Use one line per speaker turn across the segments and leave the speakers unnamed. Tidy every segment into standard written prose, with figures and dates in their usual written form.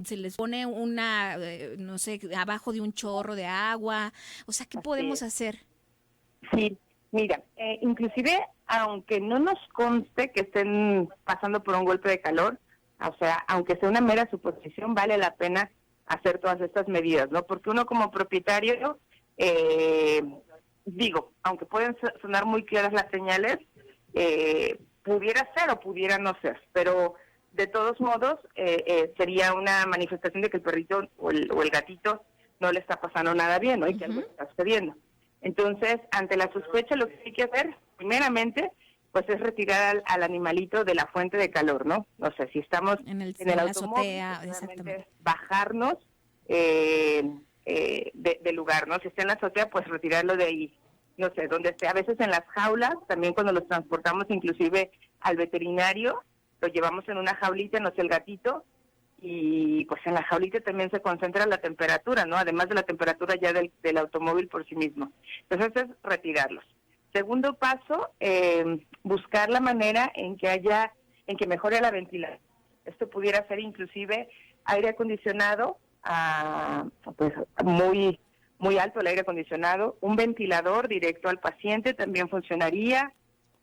se les pone una, no sé, abajo de un chorro de agua, o sea, ¿qué
Así
podemos
es.
hacer?
Sí, mira, inclusive aunque no nos conste que estén pasando por un golpe de calor, o sea, aunque sea una mera suposición, vale la pena hacer todas estas medidas, ¿no? Porque uno como propietario, eh, digo, aunque pueden sonar muy claras las señales, pudiera ser o pudiera no ser, pero de todos modos sería una manifestación de que el perrito o el gatito no le está pasando nada bien, ¿no? Y que algo
Ujú.
está sucediendo. Entonces, ante la sospecha, lo que hay que hacer, primeramente, pues es retirar al animalito de la fuente de calor, ¿no? O sea, si estamos en el
En la
automóvil, pues
azotea, exactamente.
obviamente bajarnos del lugar, ¿no? Si está en la azotea, pues retirarlo de ahí, no sé, donde esté. A veces en las jaulas, también cuando los transportamos inclusive al veterinario, lo llevamos en una jaulita, no sé, el gatito, y pues en la jaulita también se concentra la temperatura, ¿no? Además de la temperatura ya del automóvil por sí mismo. Entonces es retirarlos. Segundo paso, buscar la manera en que mejore la ventilación. Esto pudiera ser inclusive aire acondicionado, pues muy alto el aire acondicionado, un ventilador directo al paciente también funcionaría,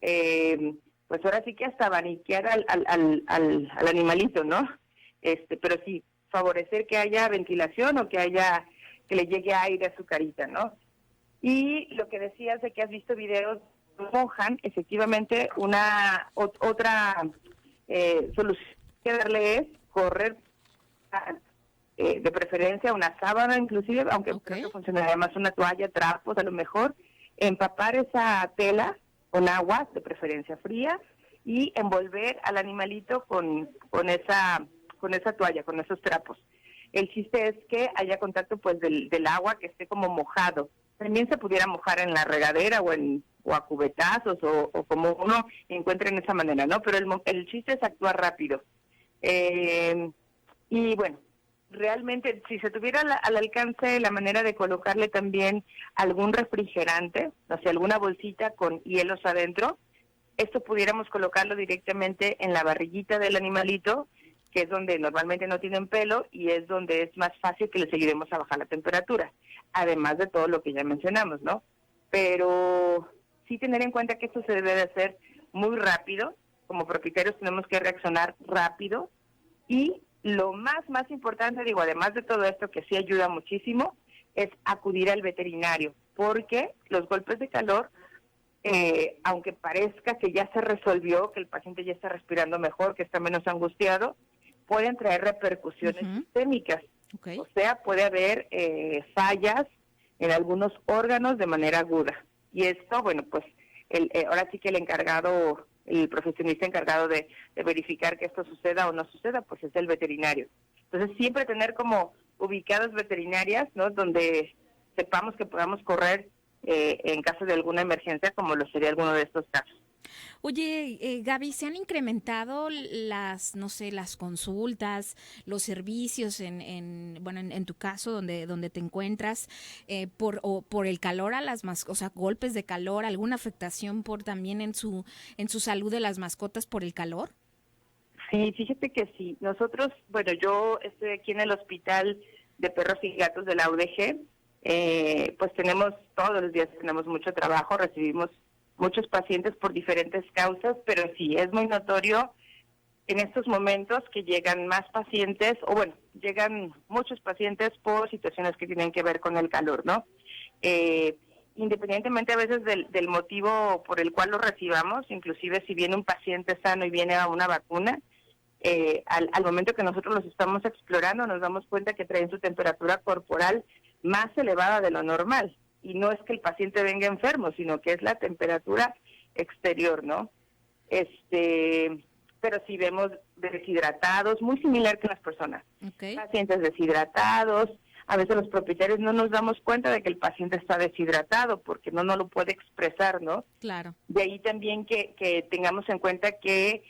eh, pues ahora sí que hasta abaniquear al animalito, ¿no? Pero sí, favorecer que haya ventilación o que le llegue aire a su carita, ¿no? Y lo que decías de que has visto videos, mojan, efectivamente, otra solución que darle es correr, de preferencia una sábana inclusive, aunque
Ok.
creo que funcionaría más una toalla, trapos, a lo mejor, empapar esa tela con agua, de preferencia fría, y envolver al animalito con esa toalla, con esos trapos. El chiste es que haya contacto pues del agua que esté como mojado. También se pudiera mojar en la regadera o a cubetazos o como uno encuentre en esa manera, ¿no? Pero el chiste es actuar rápido. Eh, y bueno, realmente si se tuviera al alcance la manera de colocarle también algún refrigerante, o sea, alguna bolsita con hielos adentro, esto pudiéramos colocarlo directamente en la barriguita del animalito, que es donde normalmente no tienen pelo y es donde es más fácil que les ayudemos a bajar la temperatura, además de todo lo que ya mencionamos, ¿no? Pero sí tener en cuenta que esto se debe de hacer muy rápido, como propietarios tenemos que reaccionar rápido y lo más importante, digo, además de todo esto que sí ayuda muchísimo, es acudir al veterinario, porque los golpes de calor aunque parezca que ya se resolvió, que el paciente ya está respirando mejor, que está menos angustiado, pueden traer repercusiones
Ujú.
sistémicas.
Ok.
O sea, puede haber fallas en algunos órganos de manera aguda. Y esto, bueno, pues ahora sí que el profesionista encargado de verificar que esto suceda o no suceda, pues es el veterinario. Entonces, siempre tener como ubicadas veterinarias, ¿no? Donde sepamos que podamos correr en caso de alguna emergencia, como lo sería alguno de estos casos.
Oye, Gaby, ¿se han incrementado las, no sé, las consultas, los servicios bueno, en tu caso donde te encuentras, por el calor a las mascotas, o sea, golpes de calor, alguna afectación por también en su salud de las mascotas por el calor?
Sí, fíjate que sí. Nosotros, bueno, yo estoy aquí en el Hospital de Perros y Gatos de la UDG, pues todos los días tenemos mucho trabajo, recibimos muchos pacientes por diferentes causas, pero sí, es muy notorio en estos momentos que llegan más pacientes, o bueno, llegan muchos pacientes por situaciones que tienen que ver con el calor, ¿no? Eh, Independientemente a veces del motivo por el cual lo recibamos, inclusive si viene un paciente sano y viene a una vacuna, al momento que nosotros los estamos explorando nos damos cuenta que traen su temperatura corporal más elevada de lo normal. Y no es que el paciente venga enfermo, sino que es la temperatura exterior, ¿no? Pero si vemos deshidratados, muy similar que las personas.
Ok,
Pacientes deshidratados, a veces los propietarios no nos damos cuenta de que el paciente está deshidratado porque no lo puede expresar, ¿no?
claro.
De ahí también que tengamos en cuenta que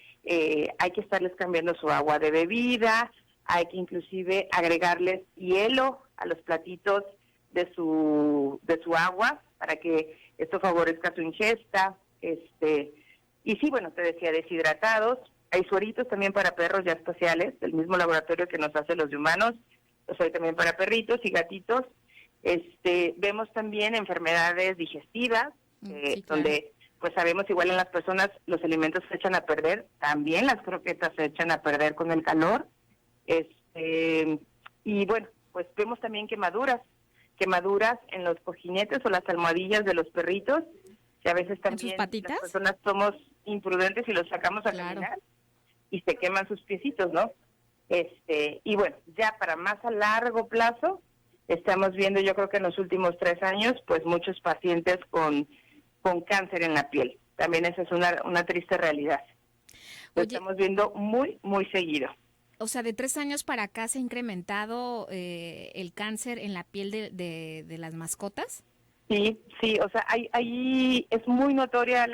hay que estarles cambiando su agua de bebida, hay que inclusive agregarles hielo a los platitos de su agua para que esto favorezca su ingesta, y sí, bueno, te decía, deshidratados, Hay sueritos también para perros ya especiales, del mismo laboratorio que nos hace los de humanos, los hay también para perritos y gatitos. Vemos también enfermedades digestivas,
Sí, claro.
donde pues sabemos igual en las personas los alimentos se echan a perder, también las croquetas se echan a perder con el calor. Y bueno, pues vemos también quemaduras en los cojinetes o las almohadillas de los perritos, que a veces
¿En sus
también
patitas?
las personas somos imprudentes y los sacamos a
Claro.
caminar y se queman sus piecitos, ¿no? Y bueno, ya para más a largo plazo, estamos viendo, yo creo que en los últimos 3 años, pues muchos pacientes con cáncer en la piel. También esa es una triste realidad. Lo
Oye,
estamos viendo muy, muy seguido.
o sea, de 3 años para acá se ha incrementado el cáncer en la piel de las mascotas.
Sí, sí, o sea, ahí es muy notoria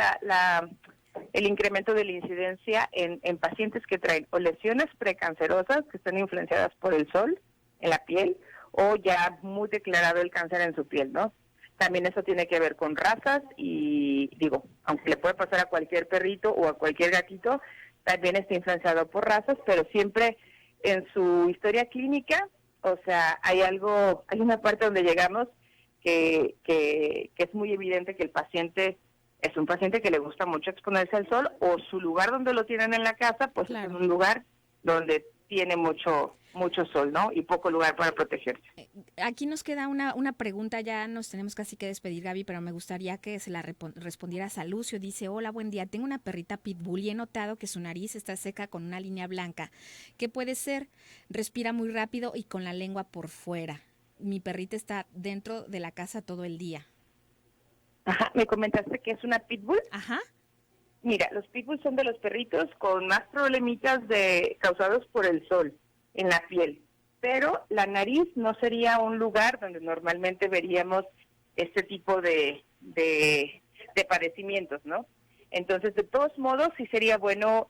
el incremento de la incidencia en pacientes que traen o lesiones precancerosas que están influenciadas por el sol en la piel o ya muy declarado el cáncer en su piel, ¿no? También eso tiene que ver con razas y digo, aunque le puede pasar a cualquier perrito o a cualquier gatito, también está influenciado por razas, pero siempre en su historia clínica, o sea, hay una parte donde llegamos que es muy evidente que el paciente es un paciente que le gusta mucho exponerse al sol o su lugar donde lo tienen en la casa, pues
Claro.
es un lugar donde tiene mucho sol, ¿no? Y poco lugar para protegerse.
Aquí nos queda una pregunta, ya nos tenemos casi que despedir, Gaby, pero me gustaría que se la respondieras a Lucio. Dice, hola, buen día, tengo una perrita pitbull y he notado que su nariz está seca con una línea blanca. ¿Qué puede ser? Respira muy rápido y con la lengua por fuera. Mi perrita está dentro de la casa todo el día.
Ajá, me comentaste que es una pitbull.
Ajá.
Mira, los pitbulls son de los perritos con más problemitas causados por el sol en la piel, pero la nariz no sería un lugar donde normalmente veríamos este tipo de padecimientos, ¿no? Entonces, de todos modos, sí sería bueno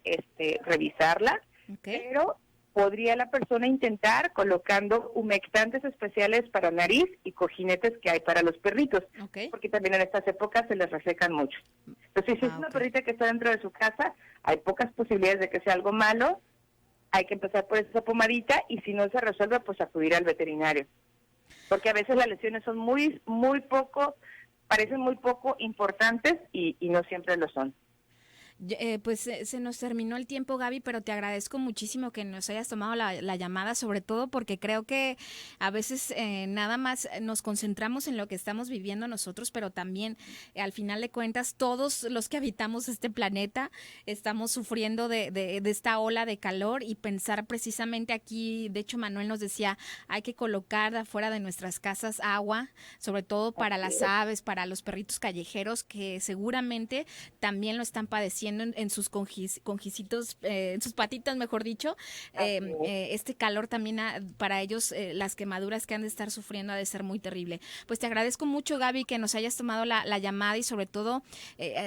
revisarla,
Okay.
pero podría la persona intentar colocando humectantes especiales para nariz y cojinetes que hay para los perritos,
Okay.
porque también en estas épocas se les resecan mucho. Entonces, si es una perrita que está dentro de su casa, hay pocas posibilidades de que sea algo malo, hay que empezar por esa pomadita y si no se resuelve, pues acudir al veterinario. Porque a veces las lesiones son muy poco, parecen muy poco importantes y no siempre lo son.
Pues se nos terminó el tiempo, Gaby, pero te agradezco muchísimo que nos hayas tomado la llamada, sobre todo porque creo que a veces nada más nos concentramos en lo que estamos viviendo nosotros, pero también al final de cuentas todos los que habitamos este planeta estamos sufriendo de esta ola de calor y pensar precisamente aquí, de hecho Manuel nos decía, hay que colocar afuera de nuestras casas agua, sobre todo para las aves, para los perritos callejeros que seguramente también lo están padeciendo en sus congicitos, en sus patitas, mejor dicho. Este calor también para ellos, las quemaduras que han de estar sufriendo ha de ser muy terrible. Pues te agradezco mucho, Gaby, que nos hayas tomado la llamada y sobre todo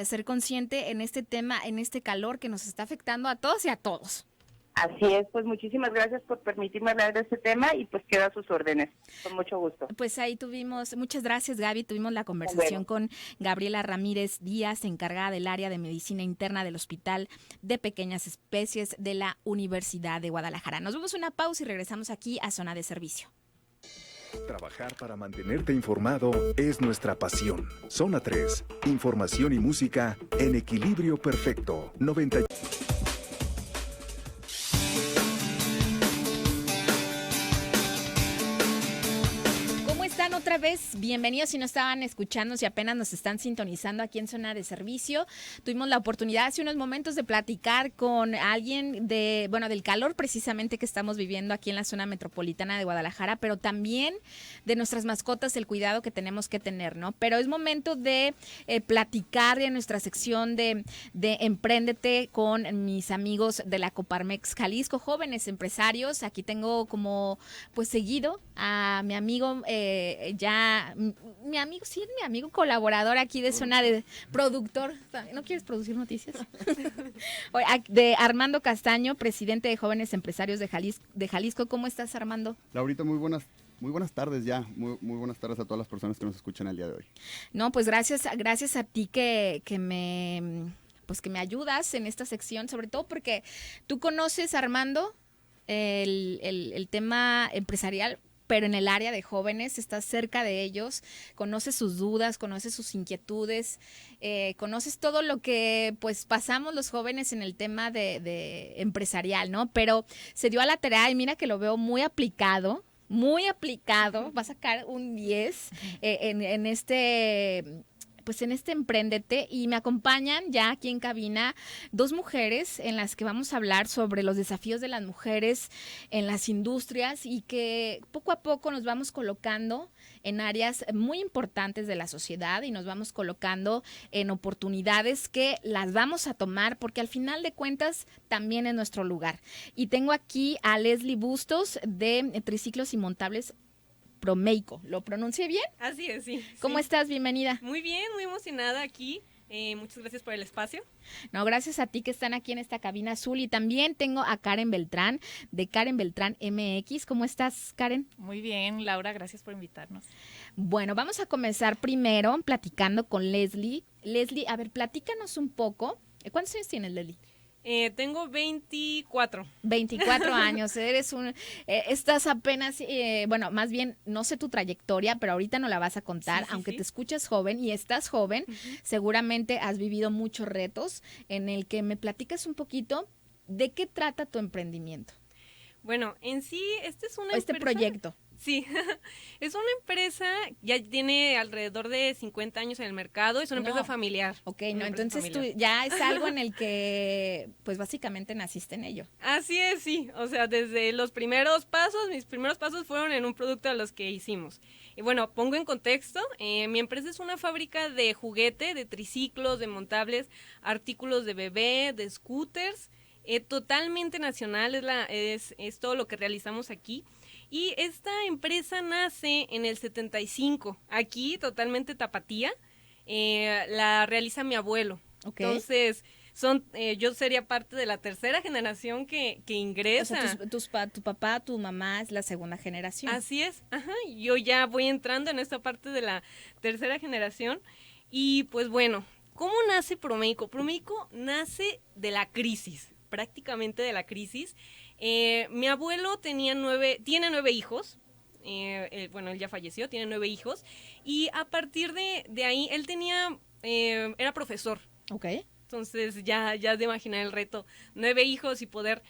ser consciente en este tema, en este calor que nos está afectando a todos y a todos.
Así es, pues muchísimas gracias por permitirme hablar de este tema y pues quedo a sus órdenes, con mucho gusto.
Pues ahí muchas gracias, Gaby, tuvimos la conversación con Gabriela Ramírez Díaz, encargada del área de medicina interna del Hospital de Pequeñas Especies de la Universidad de Guadalajara. Nos vemos una pausa y regresamos aquí a Zona de Servicio.
Trabajar para mantenerte informado es nuestra pasión. Zona 3, información y música en equilibrio perfecto. 90.
Otra vez, bienvenidos si no estaban escuchando, si apenas nos están sintonizando aquí en Zona de Servicio. Tuvimos la oportunidad hace unos momentos de platicar con alguien del calor precisamente que estamos viviendo aquí en la zona metropolitana de Guadalajara, pero también de nuestras mascotas, el cuidado que tenemos que tener, ¿no? Pero es momento de platicar de nuestra sección de Empréndete con mis amigos de la Coparmex Jalisco, jóvenes empresarios. Aquí tengo como pues seguido a mi amigo mi amigo colaborador aquí de Zona de Productor. ¿No quieres producir noticias? De Armando Castaño, presidente de Jóvenes Empresarios de Jalisco. ¿Cómo estás, Armando?
Laurita, muy buenas tardes ya, muy buenas tardes a todas las personas que nos escuchan el día de hoy.
No, pues gracias a ti que pues que me ayudas en esta sección, sobre todo porque tú conoces, Armando, el tema empresarial, pero en el área de jóvenes, estás cerca de ellos, conoces sus dudas, conoces sus inquietudes, conoces todo lo que pues pasamos los jóvenes en el tema de empresarial, ¿no? Pero se dio a la tarea y mira que lo veo muy aplicado, va a sacar un 10 en este... pues en este Emprendete, y me acompañan ya aquí en cabina 2 mujeres en las que vamos a hablar sobre los desafíos de las mujeres en las industrias y que poco a poco nos vamos colocando en áreas muy importantes de la sociedad y nos vamos colocando en oportunidades que las vamos a tomar porque al final de cuentas también es nuestro lugar. Y tengo aquí a Leslie Bustos de Triciclos y Montables Promeico. ¿Lo pronuncié bien?
Así es, sí.
¿Cómo estás? Bienvenida.
Muy bien, muy emocionada aquí. Muchas gracias por el espacio.
No, gracias a ti que están aquí en esta cabina azul. Y también tengo a Karen Beltrán, de Karen Beltrán MX. ¿Cómo estás, Karen?
Muy bien, Laura, gracias por invitarnos.
Bueno, vamos a comenzar primero platicando con Leslie. Leslie, a ver, platícanos un poco. ¿Cuántos años tienes, Leslie?
Tengo 24.
24 años, estás apenas, bueno, más bien, no sé tu trayectoria, pero ahorita no la vas a contar,
Sí,
aunque
sí.
te escuchas joven y estás joven, seguramente has vivido muchos retos en el que me platicas un poquito de qué trata tu emprendimiento,
Bueno, en sí, este es una
este
empresa...
proyecto.
Sí, es una empresa, ya tiene alrededor de 50 años en el mercado, es una empresa familiar.
Ok,
Una
no,
empresa
entonces
familiar.
tú ya es algo en el que, pues básicamente naciste en ello.
Así es, sí. O sea, desde los primeros pasos, mis primeros pasos fueron en un producto de los que hicimos. Y bueno, pongo en contexto, mi empresa es una fábrica de juguete, de triciclos, de montables, artículos de bebé, de scooters, totalmente nacional, es todo lo que realizamos aquí. Y esta empresa nace en el 75, aquí totalmente tapatía, la realiza mi abuelo.
Ok.
Entonces, yo sería parte de la tercera generación que ingresa.
O sea, tu papá, tu mamá es la segunda generación.
Así es, ajá, yo ya voy entrando en esta parte de la tercera generación. Y pues bueno, ¿cómo nace Promeico? Promeico nace de la crisis, prácticamente de la crisis. Mi abuelo tiene 9 hijos, bueno, él ya falleció, tiene 9 hijos, y a partir de ahí, él era profesor.
Ok.
Entonces ya de imaginar el reto, 9 hijos y poder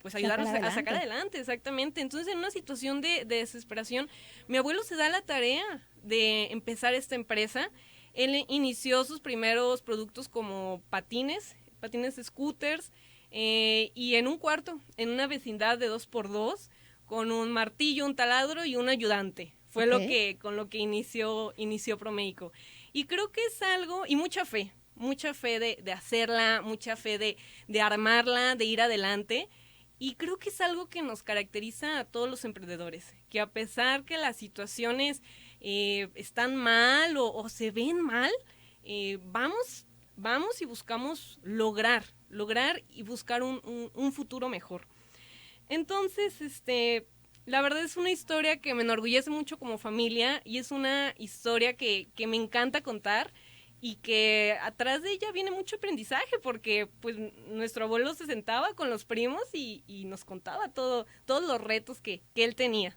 pues ayudarlos a sacar adelante, exactamente. Entonces en una situación de desesperación, mi abuelo se da la tarea de empezar esta empresa. Él inició sus primeros productos como patines scooters, y en un cuarto, en una vecindad de 2x2, con un martillo, un taladro y un ayudante. Fue con lo que inició Promeico. Y creo que es algo, y mucha fe de hacerla, mucha fe de armarla, de ir adelante. Y creo que es algo que nos caracteriza a todos los emprendedores, que a pesar que las situaciones están mal o se ven mal, vamos y buscamos lograr y buscar un futuro mejor. Entonces, la verdad es una historia que me enorgullece mucho como familia y es una historia que me encanta contar y que atrás de ella viene mucho aprendizaje porque pues nuestro abuelo se sentaba con los primos y nos contaba todos los retos que él tenía.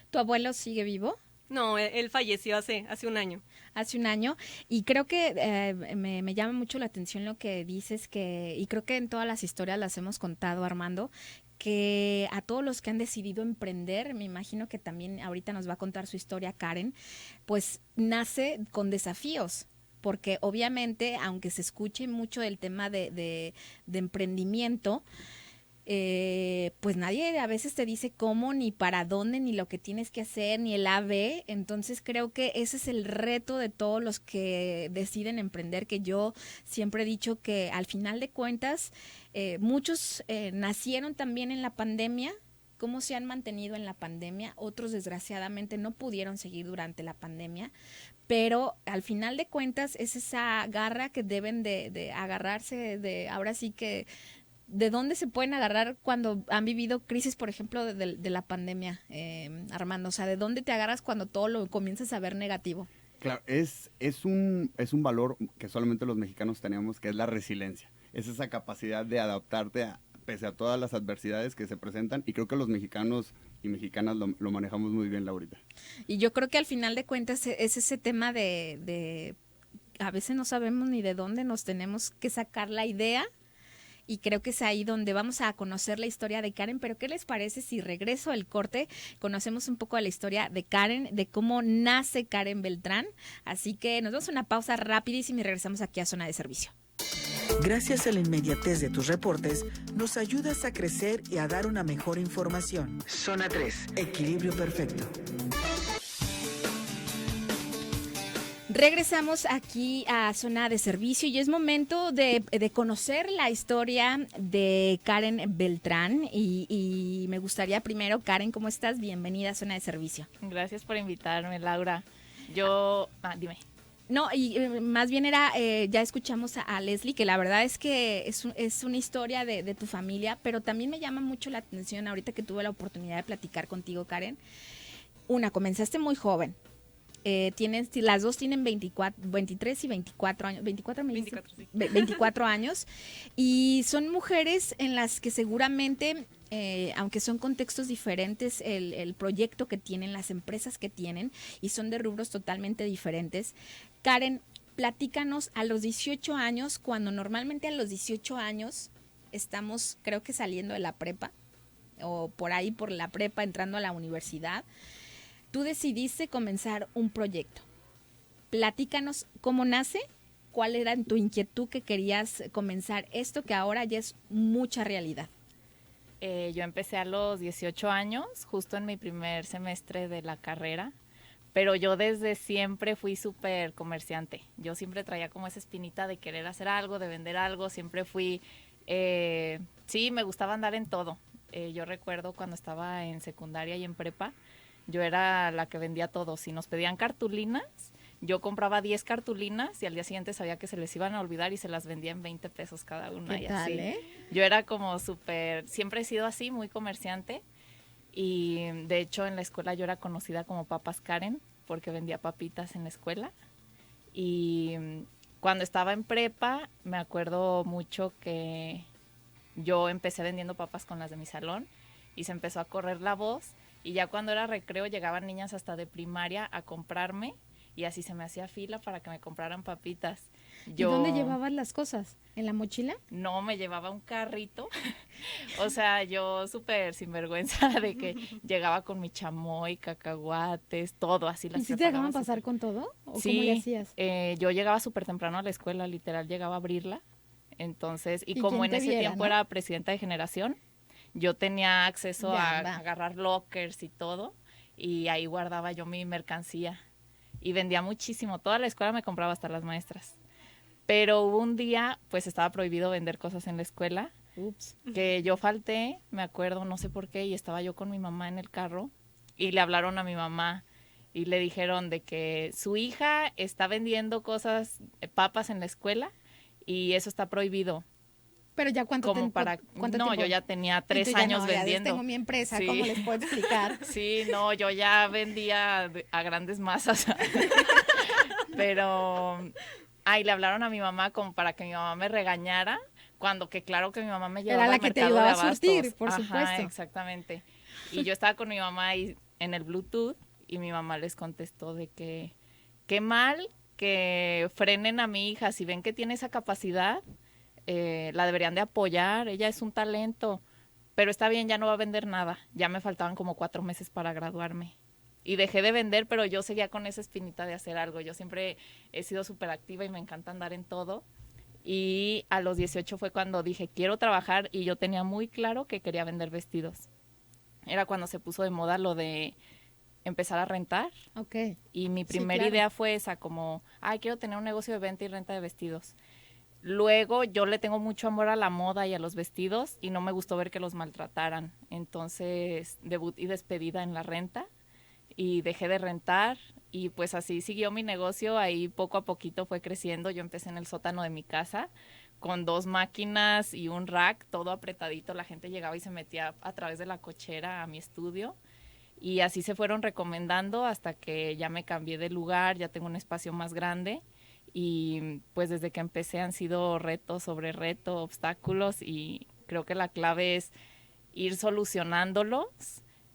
¿Tu abuelo sigue vivo?
No, él falleció hace un año.
Hace un año, y creo que me llama mucho la atención lo que dices, y creo que en todas las historias las hemos contado, Armando, que a todos los que han decidido emprender, me imagino que también ahorita nos va a contar su historia Karen, pues nace con desafíos, porque obviamente, aunque se escuche mucho el tema de emprendimiento, pues nadie a veces te dice cómo, ni para dónde, ni lo que tienes que hacer, ni el AB. Entonces creo que ese es el reto de todos los que deciden emprender, que yo siempre he dicho que al final de cuentas muchos nacieron también en la pandemia. ¿Cómo se han mantenido en la pandemia? Otros desgraciadamente no pudieron seguir durante la pandemia, pero al final de cuentas es esa garra que deben de agarrarse, ahora sí que ¿de dónde se pueden agarrar cuando han vivido crisis, por ejemplo, de la pandemia, Armando? O sea, ¿de dónde te agarras cuando todo lo comienzas a ver negativo?
Claro, es un valor que solamente los mexicanos tenemos, que es la resiliencia. Es esa capacidad de adaptarte pese a todas las adversidades que se presentan, y creo que los mexicanos y mexicanas lo manejamos muy bien, Laurita.
Y yo creo que al final de cuentas es ese tema de a veces no sabemos ni de dónde nos tenemos que sacar la idea, y creo que es ahí donde vamos a conocer la historia de Karen. Pero ¿qué les parece si regreso al corte? Conocemos un poco de la historia de Karen, de cómo nace Karen Beltrán. Así que nos damos una pausa rapidísima y regresamos aquí a Zona de Servicio.
Gracias a la inmediatez de tus reportes, nos ayudas a crecer y a dar una mejor información. Zona 3, equilibrio perfecto.
Regresamos aquí a Zona de Servicio y es momento de conocer la historia de Karen Beltrán y me gustaría primero, Karen, ¿cómo estás? Bienvenida a Zona de Servicio.
Gracias por invitarme, Laura. Dime.
No, y más bien ya escuchamos a Leslie, que la verdad es que es una historia de tu familia, pero también me llama mucho la atención ahorita que tuve la oportunidad de platicar contigo, Karen. Comenzaste muy joven. Las dos tienen 23 y 24 años. 24, me dice,
24, sí.
24 años. Y son mujeres en las que seguramente, aunque son contextos diferentes, el proyecto que tienen, las empresas que tienen, y son de rubros totalmente diferentes. Karen, platícanos a los 18 años, cuando normalmente a los 18 años estamos, creo que saliendo de la prepa, o por ahí por la prepa, entrando a la universidad. Tú decidiste comenzar un proyecto. Platícanos cómo nace, cuál era tu inquietud que querías comenzar esto que ahora ya es mucha realidad.
Yo empecé a los 18 años, justo en mi primer semestre de la carrera, pero yo desde siempre fui súper comerciante. Yo siempre traía como esa espinita de querer hacer algo, de vender algo, siempre fui, sí, me gustaba andar en todo. Yo recuerdo cuando estaba en secundaria y en prepa, yo era la que vendía todo. Si nos pedían cartulinas, yo compraba 10 cartulinas y al día siguiente sabía que se les iban a olvidar y se las vendía en 20 pesos cada una.
¿Qué tal,
así. Yo era como siempre he sido así, muy comerciante. Y de hecho en la escuela yo era conocida como Papas Karen porque vendía papitas en la escuela. Y cuando estaba en prepa me acuerdo mucho que yo empecé vendiendo papas con las de mi salón y se empezó a correr la voz. Y ya cuando era recreo llegaban niñas hasta de primaria a comprarme y así se me hacía fila para que me compraran papitas.
¿Y dónde llevabas las cosas? ¿En la mochila?
No, me llevaba un carrito. O sea, yo súper sinvergüenza de que llegaba con mi chamoy, cacahuates, todo así.
¿Y si te dejaban pasar con todo? ¿O
sí,
cómo le hacías?
Yo llegaba súper temprano a la escuela, literal, llegaba a abrirla. Entonces, y como en ese tiempo
¿no?
era presidenta de generación, yo tenía acceso a agarrar lockers y todo, y ahí guardaba yo mi mercancía. Y vendía muchísimo. Toda la escuela me compraba, hasta las maestras. Pero hubo un día, pues estaba prohibido vender cosas en la escuela.
Ups.
Que yo falté, me acuerdo, no sé por qué, y estaba yo con mi mamá en el carro, y le hablaron a mi mamá, y le dijeron de que su hija está vendiendo cosas, papas en la escuela, y eso está prohibido.
Pero ya ¿cuánto tiempo?
No, yo ya tenía 3 años
no,
vendiendo.
Ya tengo mi empresa,
sí.
¿Cómo les puedo explicar?
Sí, no, yo ya vendía a grandes masas. Pero, le hablaron a mi mamá como para que mi mamá me regañara, cuando que claro que mi mamá me llevaba
Era la
al
que te
mercado de
ayudaba a
abastos.
surtir, por
Ajá,
supuesto.
Exactamente. Y yo estaba con mi mamá ahí en el Bluetooth y mi mamá les contestó de que qué mal que frenen a mi hija, si ven que tiene esa capacidad, la deberían de apoyar, ella es un talento, pero está bien, ya no va a vender nada. Ya me faltaban como 4 meses para graduarme. Y dejé de vender, pero yo seguía con esa espinita de hacer algo. Yo siempre he sido súper activa y me encanta andar en todo. Y a los 18 fue cuando dije, quiero trabajar, y yo tenía muy claro que quería vender vestidos. Era cuando se puso de moda lo de empezar a rentar.
Okay.
Y mi primera idea fue esa, como, quiero tener un negocio de venta y renta de vestidos. Luego yo le tengo mucho amor a la moda y a los vestidos y no me gustó ver que los maltrataran. Entonces, debut y despedida en la renta y dejé de rentar y pues así siguió mi negocio. Ahí poco a poquito fue creciendo. Yo empecé en el sótano de mi casa con 2 máquinas y un rack, todo apretadito. La gente llegaba y se metía a través de la cochera a mi estudio. Y así se fueron recomendando hasta que ya me cambié de lugar, ya tengo un espacio más grande. Y pues desde que empecé han sido reto sobre reto, obstáculos, y creo que la clave es ir solucionándolos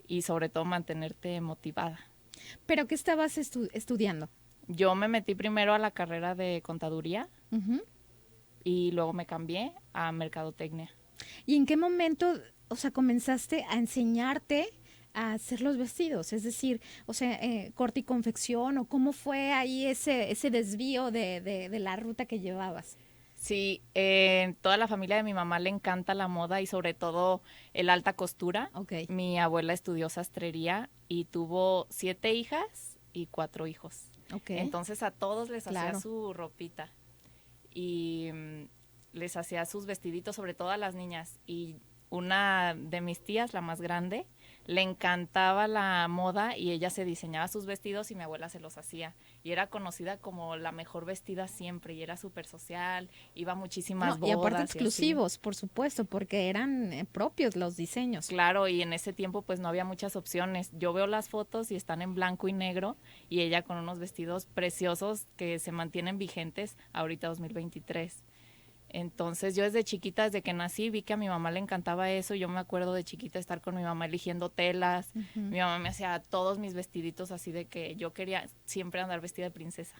y sobre todo mantenerte motivada.
¿Pero qué estabas estudiando?
Yo me metí primero a la carrera de contaduría y luego me cambié a mercadotecnia.
¿Y en qué momento, o sea, comenzaste a enseñarte a hacer los vestidos? Es decir, o sea, corte y confección, o cómo fue ahí ese desvío de la ruta que llevabas.
Sí, toda la familia de mi mamá le encanta la moda y sobre todo el alta costura.
Okay.
Mi abuela estudió sastrería y tuvo 7 hijas y 4 hijos.
Okay.
Entonces a todos les hacía
Claro.
su ropita y les hacía sus vestiditos, sobre todo a las niñas. Y una de mis tías, la más grande, le encantaba la moda y ella se diseñaba sus vestidos y mi abuela se los hacía. Y era conocida como la mejor vestida siempre y era súper social, iba a muchísimas bodas.
Y aparte exclusivos, por supuesto, porque eran propios los diseños.
Claro, y en ese tiempo pues no había muchas opciones. Yo veo las fotos y están en blanco y negro y ella con unos vestidos preciosos que se mantienen vigentes ahorita 2023. Entonces yo desde chiquita, desde que nací, vi que a mi mamá le encantaba eso. Yo me acuerdo de chiquita estar con mi mamá eligiendo telas. Mi mamá me hacía todos mis vestiditos así de que yo quería siempre andar vestida de princesa.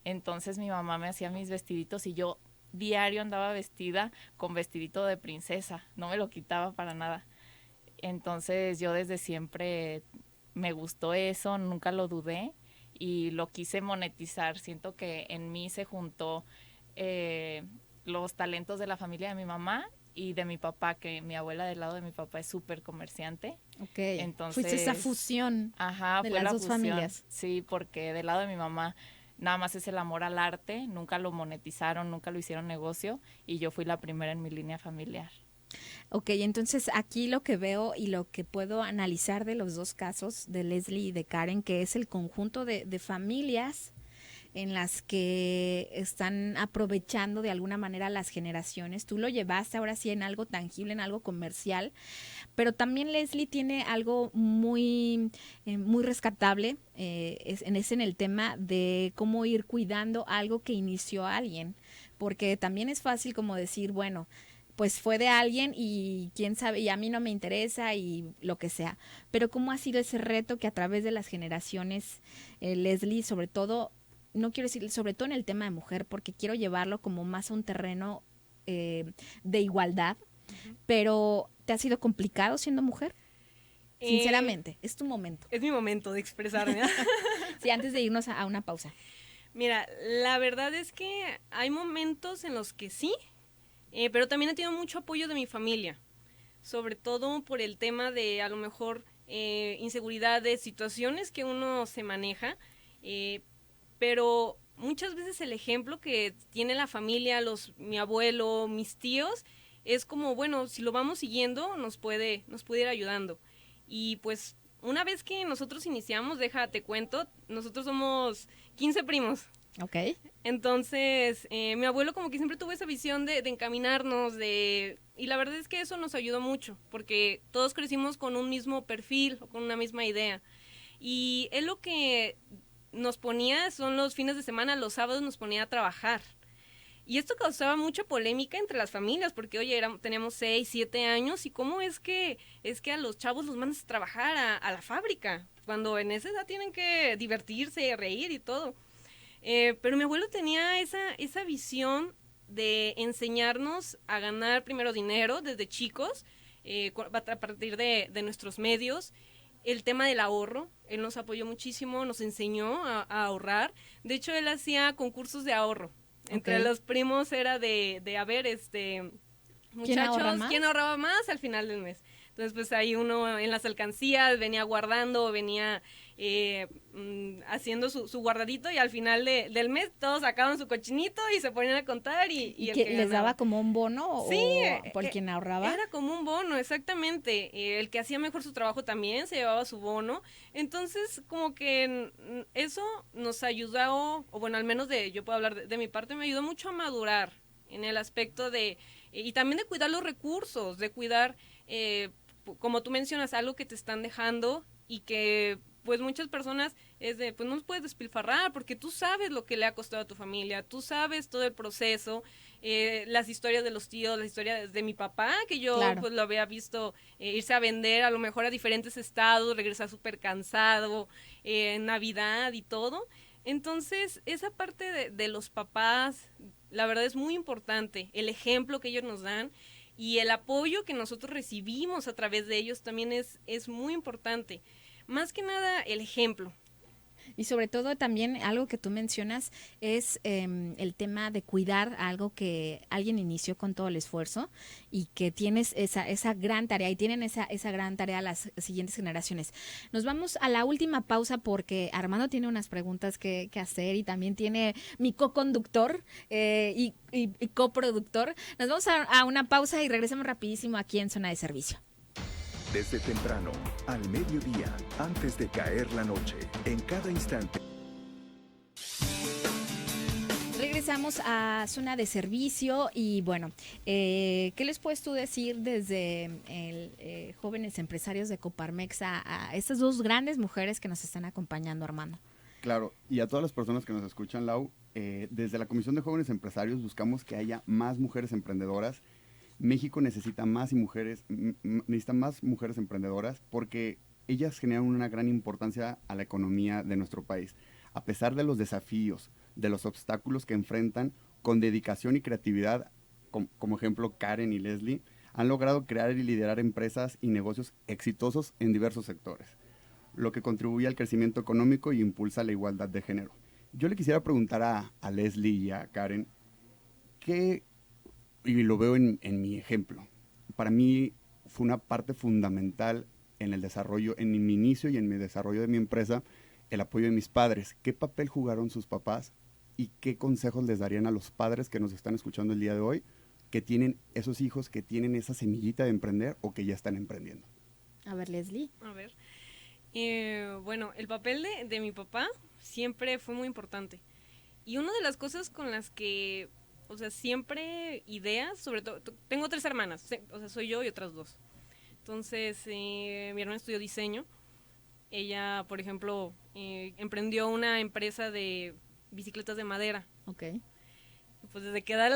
Entonces mi mamá me hacía mis vestiditos y yo diario andaba vestida con vestidito de princesa. No me lo quitaba para nada. Entonces yo desde siempre me gustó eso, nunca lo dudé y lo quise monetizar. Siento que en mí se juntó los talentos de la familia de mi mamá y de mi papá, que mi abuela del lado de mi papá es súper comerciante.
Okay.
Entonces,
fuiste esa fusión de las dos familias.
Sí, porque del lado de mi mamá nada más es el amor al arte, nunca lo monetizaron, nunca lo hicieron negocio y yo fui la primera en mi línea familiar.
Ok, entonces aquí lo que veo y lo que puedo analizar de los dos casos, de Leslie y de Karen, que es el conjunto de familias en las que están aprovechando de alguna manera las generaciones. Tú lo llevaste ahora sí en algo tangible, en algo comercial, pero también Leslie tiene algo muy rescatable, es en el tema de cómo ir cuidando algo que inició alguien, porque también es fácil como decir, bueno, pues fue de alguien y quién sabe, y a mí no me interesa y lo que sea. Pero cómo ha sido ese reto que a través de las generaciones, Leslie, sobre todo, no quiero decir sobre todo en el tema de mujer, porque quiero llevarlo como más a un terreno de igualdad, pero ¿te ha sido complicado siendo mujer? Sinceramente, es tu momento.
Es mi momento de expresarme.
Sí, antes de irnos a una pausa.
Mira, la verdad es que hay momentos en los que sí, pero también he tenido mucho apoyo de mi familia, sobre todo por el tema de a lo mejor inseguridades, situaciones que uno se maneja, pero muchas veces el ejemplo que tiene la familia, mi abuelo, mis tíos, es como, bueno, si lo vamos siguiendo, nos puede ir ayudando. Y pues una vez que nosotros iniciamos, te cuento, nosotros somos 15 primos.
Ok.
Entonces, mi abuelo como que siempre tuvo esa visión de encaminarnos, y la verdad es que eso nos ayudó mucho, porque todos crecimos con un mismo perfil, o con una misma idea. Y él lo que nos ponía son los fines de semana, los sábados nos ponía a trabajar. Y esto causaba mucha polémica entre las familias, porque oye, teníamos 6, 7 años, y cómo es que a los chavos los mandas a trabajar a la fábrica, cuando en esa edad tienen que divertirse, reír y todo. Pero mi abuelo tenía esa visión de enseñarnos a ganar primero dinero desde chicos, a partir de nuestros medios. El tema del ahorro, él nos apoyó muchísimo, nos enseñó a ahorrar. De hecho, él hacía concursos de ahorro. Entre los primos era de a ver, muchachos, ¿quién ahorraba más al final del mes? Entonces, pues ahí uno en las alcancías venía guardando, venía haciendo su guardadito, y al final del mes todos sacaban su cochinito y se ponían a contar. ¿Y
que les daba como un bono?
Sí,
o por quien ahorraba?
Era como un bono, exactamente. El que hacía mejor su trabajo también se llevaba su bono. Entonces, como que eso nos ayudó, o bueno, al menos yo puedo hablar de mi parte, me ayudó mucho a madurar en el aspecto y también de cuidar los recursos, de cuidar, como tú mencionas, algo que te están dejando, y que pues muchas personas es de, pues no nos puedes despilfarrar porque tú sabes lo que le ha costado a tu familia, tú sabes todo el proceso, las historias de los tíos, las historias de mi papá, que yo
Claro.
pues lo había visto irse a vender a lo mejor a diferentes estados, regresar súper cansado, en Navidad y todo. Entonces, esa parte de los papás, la verdad es muy importante, el ejemplo que ellos nos dan y el apoyo que nosotros recibimos a través de ellos también es muy importante. Más que nada, el ejemplo.
Y sobre todo también algo que tú mencionas es el tema de cuidar algo que alguien inició con todo el esfuerzo y que tienes esa gran tarea y tienen esa gran tarea las siguientes generaciones. Nos vamos a la última pausa porque Armando tiene unas preguntas que hacer y también tiene mi co-conductor y coproductor. Nos vamos a una pausa y regresamos rapidísimo aquí en Zona de Servicio.
Desde temprano, al mediodía, antes de caer la noche, en cada instante.
Regresamos a Zona de Servicio y bueno, ¿qué les puedes tú decir desde el Jóvenes Empresarios de Coparmex a estas dos grandes mujeres que nos están acompañando, Armando?
Claro, y a todas las personas que nos escuchan, Lau, desde la Comisión de Jóvenes Empresarios buscamos que haya más mujeres emprendedoras. México necesita más mujeres emprendedoras porque ellas generan una gran importancia a la economía de nuestro país. A pesar de los desafíos, de los obstáculos que enfrentan, con dedicación y creatividad, como ejemplo Karen y Leslie, han logrado crear y liderar empresas y negocios exitosos en diversos sectores, lo que contribuye al crecimiento económico y impulsa la igualdad de género. Yo le quisiera preguntar a Leslie y a Karen, y lo veo en mi ejemplo, para mí fue una parte fundamental en el desarrollo, en mi inicio y en mi desarrollo de mi empresa, el apoyo de mis padres. ¿Qué papel jugaron sus papás y qué consejos les darían a los padres que nos están escuchando el día de hoy, que tienen esos hijos, que tienen esa semillita de emprender o que ya están emprendiendo?
A ver, Leslie.
A ver, bueno, el papel de mi papá siempre fue muy importante. Y una de las cosas con las que, o sea, siempre ideas, sobre todo, tengo 3 hermanas, o sea, soy yo y otras 2. Entonces, mi hermana estudió diseño. Ella, por ejemplo, emprendió una empresa de bicicletas de madera.
Ok.
Pues desde que da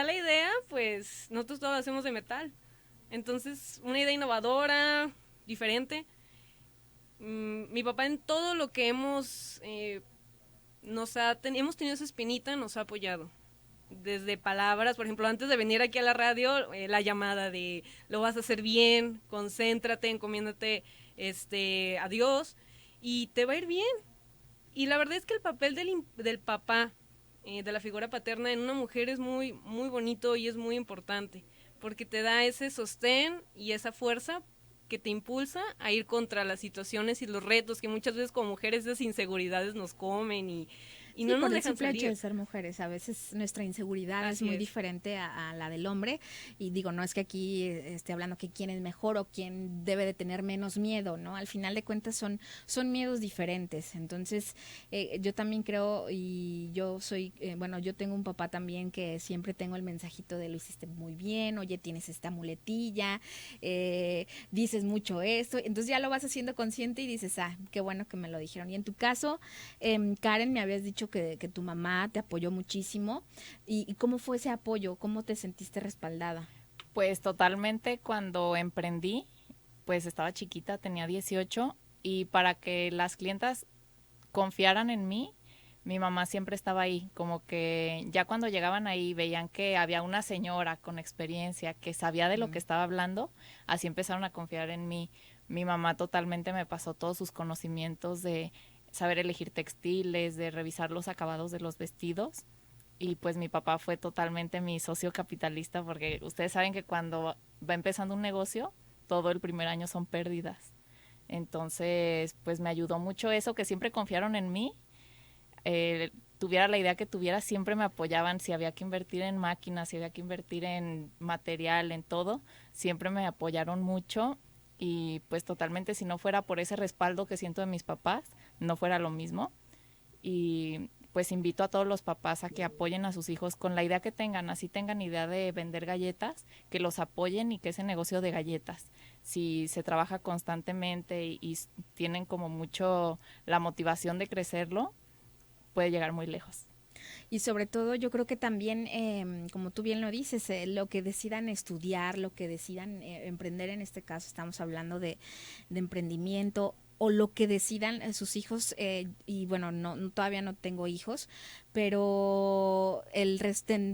la idea, pues nosotros todo lo hacemos de metal. Entonces, una idea innovadora, diferente. Mi papá en todo lo que hemos tenido esa espinita, nos ha apoyado. Desde palabras, por ejemplo, antes de venir aquí a la radio, la llamada de lo vas a hacer bien, concéntrate, encomiéndate a Dios y te va a ir bien. Y la verdad es que el papel del papá, de la figura paterna en una mujer es muy, muy bonito y es muy importante, porque te da ese sostén y esa fuerza que te impulsa a ir contra las situaciones y los retos que muchas veces como mujeres esas inseguridades nos comen y no nos dejan
simple hecho
salir.
de ser mujeres, a veces nuestra inseguridad
Así
es muy
es.
diferente a la del hombre y digo, no es que aquí esté hablando que quién es mejor o quién debe de tener menos miedo, ¿no? Al final de cuentas son miedos diferentes, entonces yo también creo y yo soy, bueno, yo tengo un papá también que siempre tengo el mensajito de lo hiciste muy bien, oye, tienes esta muletilla, dices mucho esto, entonces ya lo vas haciendo consciente y dices, qué bueno que me lo dijeron. Y en tu caso, Karen, me habías dicho que tu mamá te apoyó muchísimo. ¿Y cómo fue ese apoyo? ¿Cómo te sentiste respaldada?
Pues totalmente, cuando emprendí, pues estaba chiquita, tenía 18, y para que las clientas confiaran en mí, mi mamá siempre estaba ahí, como que ya cuando llegaban ahí veían que había una señora con experiencia que sabía de lo que estaba hablando, así empezaron a confiar en mí. Mi mamá totalmente me pasó todos sus conocimientos de saber elegir textiles, de revisar los acabados de los vestidos, y pues mi papá fue totalmente mi socio capitalista, porque ustedes saben que cuando va empezando un negocio, todo el primer año son pérdidas. Entonces, pues me ayudó mucho eso, que siempre confiaron en mí. Tuviera la idea que tuviera, siempre me apoyaban. Si había que invertir en máquinas, si había que invertir en material, en todo, siempre me apoyaron mucho. Y pues totalmente, si no fuera por ese respaldo que siento de mis papás, no fuera lo mismo. Y pues invito a todos los papás a que apoyen a sus hijos con la idea que tengan, así tengan idea de vender galletas, que los apoyen y que ese negocio de galletas si se trabaja constantemente y tienen como mucho la motivación de crecerlo, puede llegar muy lejos.
Y sobre todo yo creo que también, como tú bien lo dices, lo que decidan estudiar, lo que decidan emprender, en este caso estamos hablando de emprendimiento, o lo que decidan sus hijos, y bueno, todavía no tengo hijos, pero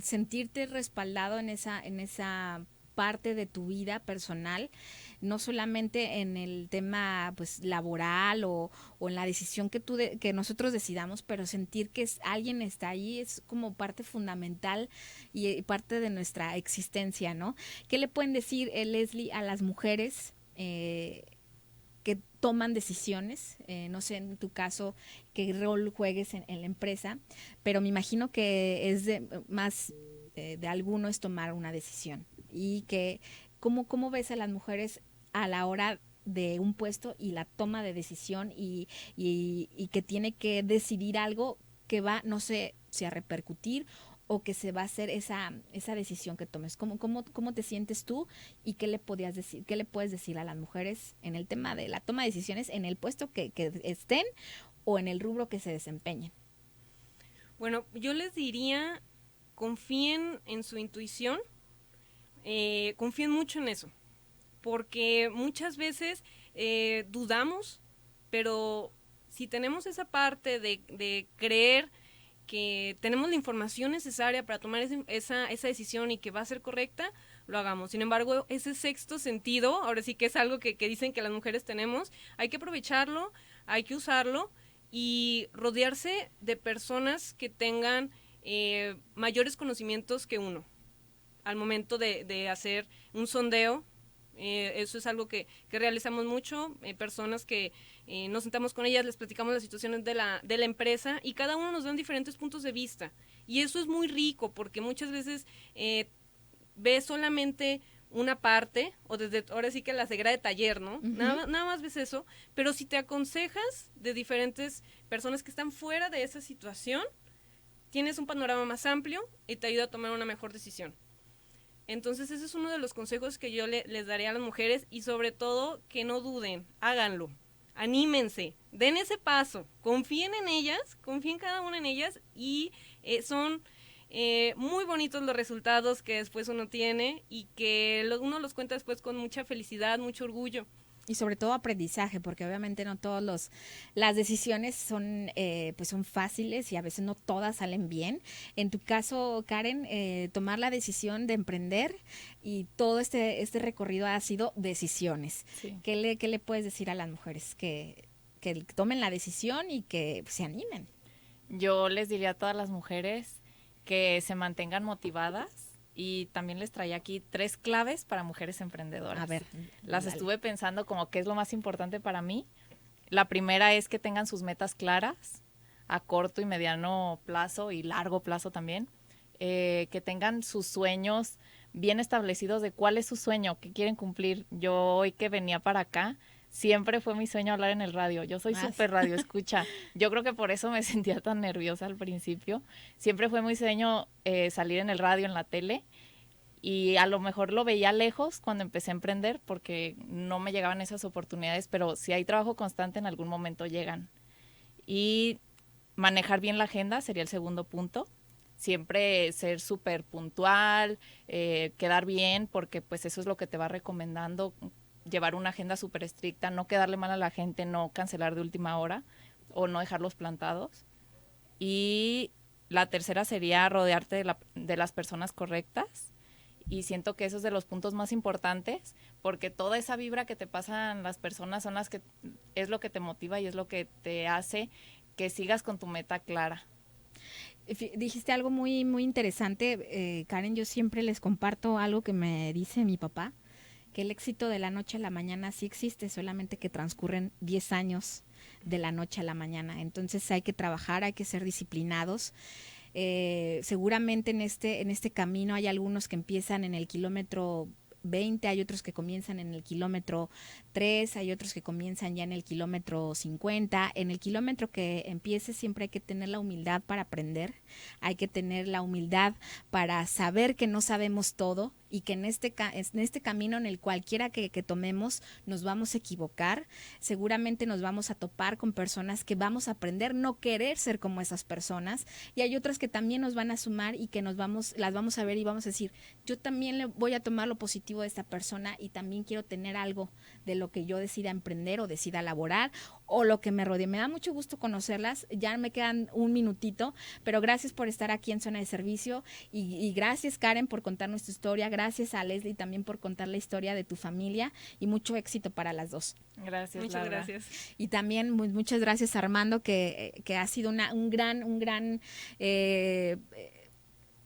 sentirte respaldado en esa parte de tu vida personal, no solamente en el tema pues laboral o en la decisión que nosotros decidamos, pero sentir que alguien está ahí es como parte fundamental y parte de nuestra existencia, ¿no? ¿Qué le pueden decir, Leslie, a las mujeres que toman decisiones? No sé en tu caso qué rol juegues en la empresa, pero me imagino que es más de alguno es tomar una decisión. Y que ¿cómo ves a las mujeres a la hora de un puesto y la toma de decisión y que tiene que decidir algo que va, no sé, si a repercutir o que se va a hacer esa decisión que tomes? ¿Cómo te sientes tú y qué le puedes decir a las mujeres en el tema de la toma de decisiones en el puesto que estén o en el rubro que se desempeñen?
Bueno, yo les diría, confíen en su intuición, confíen mucho en eso, porque muchas veces dudamos, pero si tenemos esa parte de creer que tenemos la información necesaria para tomar esa decisión y que va a ser correcta, lo hagamos. Sin embargo, ese sexto sentido, ahora sí que es algo que dicen que las mujeres tenemos, hay que aprovecharlo, hay que usarlo y rodearse de personas que tengan mayores conocimientos que uno al momento de hacer un sondeo. Eso es algo que realizamos mucho, personas que nos sentamos con ellas, les platicamos las situaciones de la empresa y cada uno nos dan diferentes puntos de vista, y eso es muy rico porque muchas veces ves solamente una parte, o desde ahora sí que la ceguera de taller, ¿no? Uh-huh. Nada más ves eso, pero si te aconsejas de diferentes personas que están fuera de esa situación, tienes un panorama más amplio y te ayuda a tomar una mejor decisión. Entonces ese es uno de los consejos que yo les daré a las mujeres, y sobre todo que no duden, háganlo, anímense, den ese paso, confíen en ellas, confíen cada una en ellas, y son muy bonitos los resultados que después uno tiene y que uno los cuenta después con mucha felicidad, mucho orgullo.
Y sobre todo aprendizaje, porque obviamente no todas las decisiones son fáciles y a veces no todas salen bien. En tu caso, Karen, tomar la decisión de emprender y todo este recorrido ha sido decisiones. Sí. ¿Qué le puedes decir a las mujeres? Que tomen la decisión y que se animen.
Yo les diría a todas las mujeres que se mantengan motivadas. Y también les traía aquí 3 claves para mujeres emprendedoras.
A ver,
las estuve pensando como qué es lo más importante para mí. La primera es que tengan sus metas claras a corto y mediano plazo y largo plazo también. Que tengan sus sueños bien establecidos de cuál es su sueño, qué quieren cumplir. Yo hoy que venía para acá, siempre fue mi sueño hablar en el radio. Yo soy súper radio escucha. Yo creo que por eso me sentía tan nerviosa al principio. Siempre fue mi sueño salir en el radio, en la tele. Y a lo mejor lo veía lejos cuando empecé a emprender porque no me llegaban esas oportunidades. Pero si hay trabajo constante, en algún momento llegan. Y manejar bien la agenda sería el segundo punto. Siempre ser súper puntual, quedar bien, porque pues eso es lo que te va recomendando. Llevar una agenda súper estricta, no quedarle mal a la gente, no cancelar de última hora o no dejarlos plantados. Y la tercera sería rodearte de las personas correctas. Y siento que eso es de los puntos más importantes, porque toda esa vibra que te pasan las personas son las que es lo que te motiva y es lo que te hace que sigas con tu meta clara.
Dijiste algo muy, muy interesante, Karen. Yo siempre les comparto algo que me dice mi papá, que el éxito de la noche a la mañana sí existe, solamente que transcurren 10 años de la noche a la mañana. Entonces hay que trabajar, hay que ser disciplinados. Seguramente en este camino hay algunos que empiezan en el kilómetro 20, hay otros que comienzan en el kilómetro 3, hay otros que comienzan ya en el kilómetro 50. En el kilómetro que empiece siempre hay que tener la humildad para aprender, hay que tener la humildad para saber que no sabemos todo y que en este camino en el cualquiera que tomemos nos vamos a equivocar, seguramente nos vamos a topar con personas que vamos a aprender no querer ser como esas personas, y hay otras que también nos van a sumar y que las vamos a ver y vamos a decir, yo también le voy a tomar lo positivo de esta persona y también quiero tener algo de lo que yo decida emprender o decida laborar o lo que me rodee. Me da mucho gusto conocerlas, ya me quedan un minutito, pero gracias por estar aquí en Zona de Servicio y gracias, Karen, por contarnos tu historia, gracias a Leslie también por contar la historia de tu familia y mucho éxito para las dos.
Gracias,
Muchas
Laura.
gracias.
Y también muchas gracias, Armando, que ha sido un gran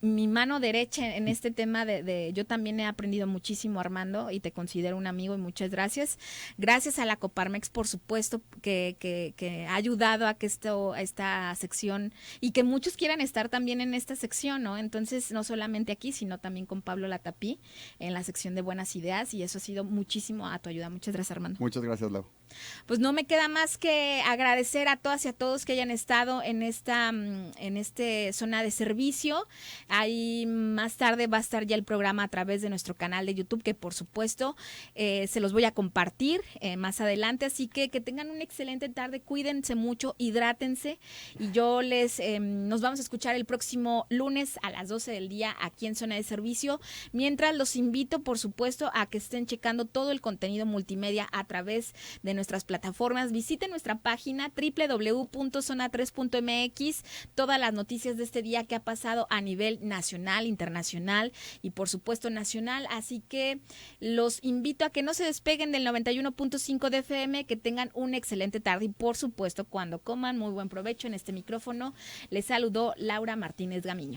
mi mano derecha en este tema yo también he aprendido muchísimo, Armando, y te considero un amigo y muchas gracias. Gracias a la Coparmex, por supuesto, que ha ayudado a que esta sección y que muchos quieran estar también en esta sección, ¿no? Entonces, no solamente aquí, sino también con Pablo Latapí en la sección de Buenas Ideas, y eso ha sido muchísimo a tu ayuda. Muchas gracias, Armando.
Muchas gracias, Lau.
Pues no me queda más que agradecer a todas y a todos que hayan estado en este zona de servicio. Ahí más tarde va a estar ya el programa a través de nuestro canal de YouTube, que por supuesto se los voy a compartir más adelante. Así que tengan una excelente tarde, cuídense mucho, hidrátense, y nos vamos a escuchar el próximo lunes a las 12 del día aquí en Zona de Servicio. Mientras, los invito, por supuesto, a que estén checando todo el contenido multimedia a través de nuestras plataformas. Visiten nuestra página www.zona3.mx, todas las noticias de este día que ha pasado a nivel nacional, internacional y por supuesto nacional. Así que los invito a que no se despeguen del 91.5 de FM, que tengan una excelente tarde y por supuesto cuando coman, muy buen provecho. En este micrófono les saludó Laura Martínez Gamiño.